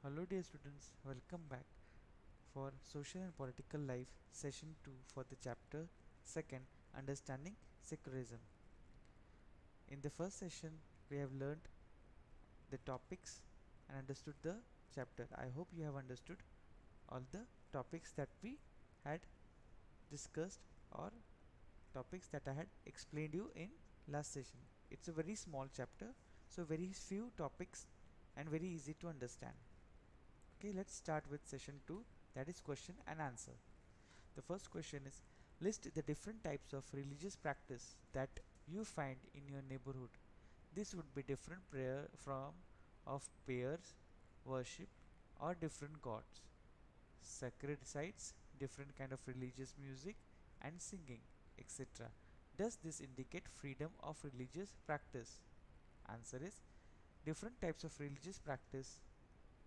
Hello dear students, welcome back for Social and Political Life Session 2 for the chapter 2nd Understanding Secularism. In the first session we have learnt the topics and understood the chapter. I hope you have understood all the topics that we had discussed or topics that I had explained you in last session. It's a very small chapter, so very few topics and very easy to understand. Okay, let's start with session 2, that is question and answer. The first question is, list the different types of religious practice that you find in your neighborhood. This would be different prayer from of prayers, worship or different gods, sacred sites, different kind of religious music and singing, etc. Does this indicate freedom of religious practice? Answer is, different types of religious practice: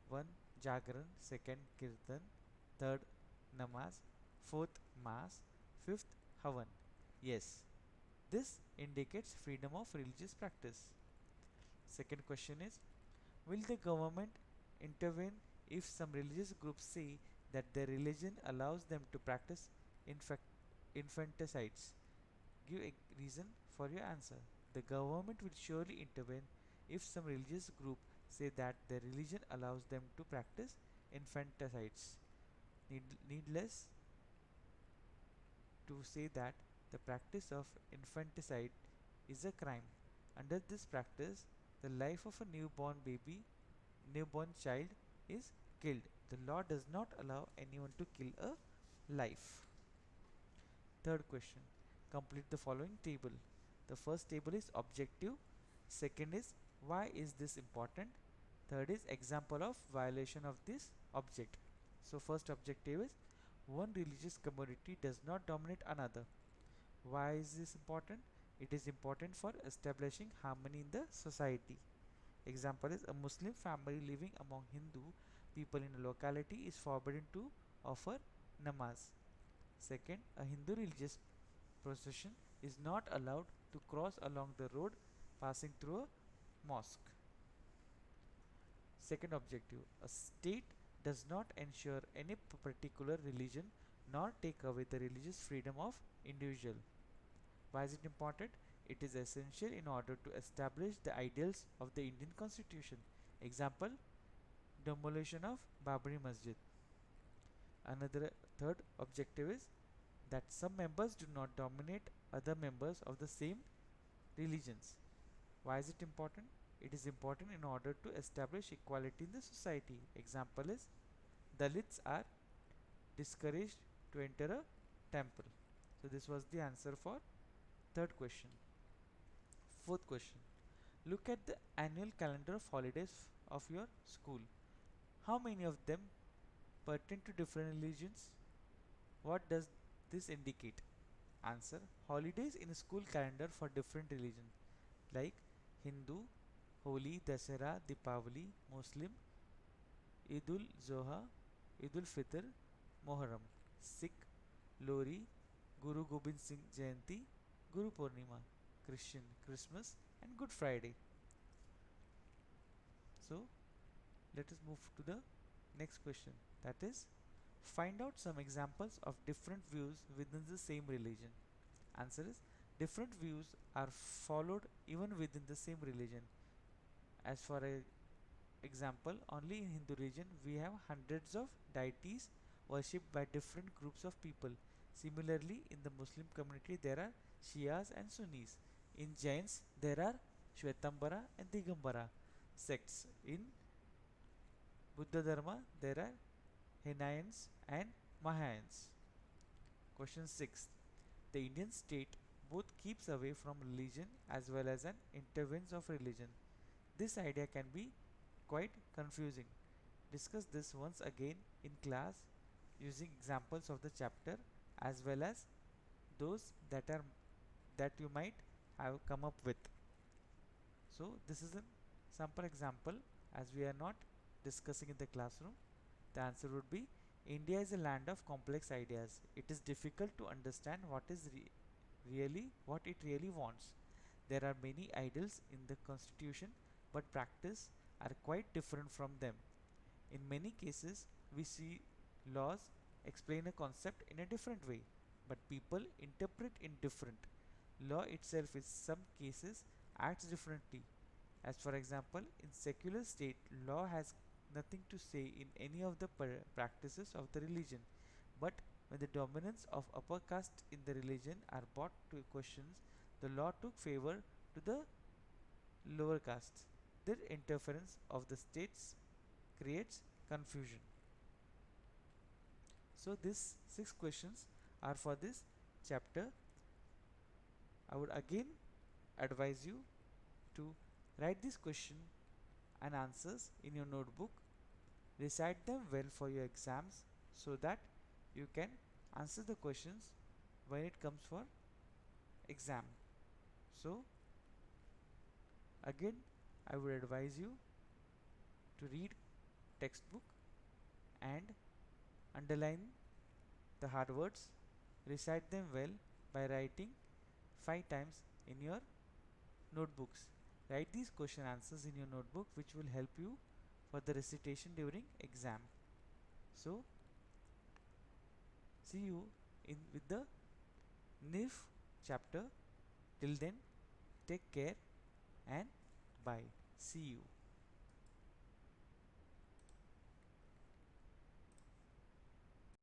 1. Jagran, 2nd Kirtan, 3rd Namaz, 4th Mass, 5th Havan. Yes, this indicates freedom of religious practice. Second question is, will the government intervene if some religious groups say that their religion allows them to practice infanticides? Give a reason for your answer. The government will surely intervene if some religious group say that their religion allows them to practice infanticides. Needless to say that the practice of infanticide is a crime. Under this practice, the life of a newborn child is killed. The law does not allow anyone to kill a life. Third question. Complete the following table. The first table is objective. Second is why is this important. Third is example of violation of this object. So first objective is, one religious community does not dominate another. Why is this important? It is important for establishing harmony in the society. Example is, a Muslim family living among Hindu people in a locality is forbidden to offer namaz. Second, a Hindu religious procession is not allowed to cross along the road passing through a mosque. Second objective, a state does not ensure any particular religion nor take away the religious freedom of individual. Why is it important? It is essential in order to establish the ideals of the Indian constitution. Example, demolition of Babri Masjid. Another third objective is that some members do not dominate other members of the same religions. Why is it important? It is important in order to establish equality in the society. Example is, Dalits are discouraged to enter a temple. So this was the answer for third question. Fourth question. Look at the annual calendar of holidays of your school. How many of them pertain to different religions? What does this indicate? Answer: holidays in a school calendar for different religions like Hindu, Holi, Dasara, Dipavali; Muslim, Eid-ul Zoha, Eid-ul Fitr, Moharram; Sikh, Lohri, Guru Gobind Singh Jayanti, Guru Purnima; Christian, Christmas and Good Friday. So let us move to the next question, that is, find out some examples of different views within the same religion. Answer is, different views are followed even within the same religion. As for a example, only in Hindu religion we have hundreds of deities worshipped by different groups of people. Similarly, in the Muslim community there are Shias and Sunnis. In Jains there are Shvetambara and Digambara sects. In Buddha Dharma there are Hinayans and Mahayans. Question 6. The Indian state both keeps away from religion as well as an intervenes of religion. This idea can be quite confusing. Discuss this once again in class using examples of the chapter as well as those that you might have come up with. So this is a sample example. As we are not discussing in the classroom, the answer would be, India is a land of complex ideas. It is difficult to understand what it really wants. There are many ideals in the constitution, but practice are quite different from them. In many cases, we see laws explain a concept in a different way, but people interpret it different. Law itself in some cases acts differently. As for example, in secular state, law has nothing to say in any of the practices of the religion. But when the dominance of upper caste in the religion are brought to questions, the law took favor to the lower castes. Their interference of the states creates confusion. So these 6 questions are for this chapter. I would again advise you to write this question and answers in your notebook. Recite them well for your exams so that you can answer the questions when it comes for exam. So again, I would advise you to read textbook and underline the hard words. Recite them well by writing 5 times in your notebooks. Write these question answers in your notebook, which will help you for the recitation during exam. So see you in with the NIF chapter. Till then, take care and bye. See you.